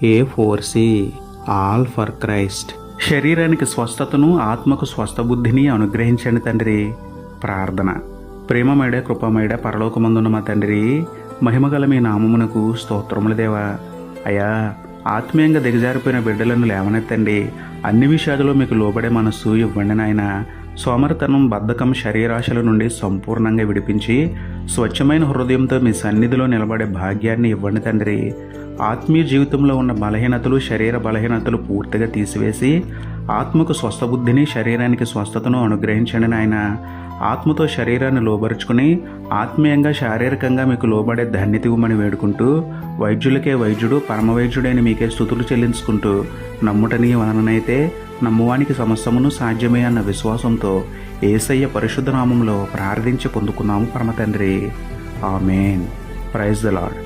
A4C all for Christ. శరీరానికి స్వస్థతను, ఆత్మకు స్వస్థ బుద్ధిని అనుగ్రహించండి తండ్రి. ప్రార్థన. ప్రేమమేడ కృపమేడ పరలోకమందున్న మా తండ్రి, మహిమగల మీ నామమునకు స్తోత్రములు దేవా. అయ్యా, ఆత్మీయంగా దిగజారిపోయిన బిడ్డలను లేవనెత్తండి. అన్ని విషయాలలో మీకు లోబడే మనస్సు ఇవ్వండి నాయన. సోమరితనం, బద్ధకం, శరీరాశల నుండి సంపూర్ణంగా విడిపించి స్వచ్ఛమైన హృదయంతో మీ సన్నిధిలో నిలబడే భాగ్యాన్ని ఇవ్వండి తండ్రి. ఆత్మీయ జీవితంలో ఉన్న బలహీనతలు, శరీర బలహీనతలు పూర్తిగా తీసివేసి ఆత్మకు స్వస్థ బుద్ధిని, శరీరానికి స్వస్థతను అనుగ్రహించండి నాయన. ఆత్మతో శరీరాన్ని లోబరుచుకుని ఆత్మీయంగా, శారీరకంగా మీకు లోబడే ధన్యత ఇవ్వమని వేడుకుంటూ, వైద్యులకే వైద్యుడు, పరమవైద్యుడైన మీకే స్తుతులు చెల్లించుకుంటూ, నమ్ముటని వలననైతే నమ్మువానికి సమస్తమును సాధ్యమే అన్న విశ్వాసంతో యేసయ్య పరిశుద్ధ నామంలో ప్రార్థించి పొందుకున్నాము పరమ తండ్రి. ఆమేన్. Praise the lord.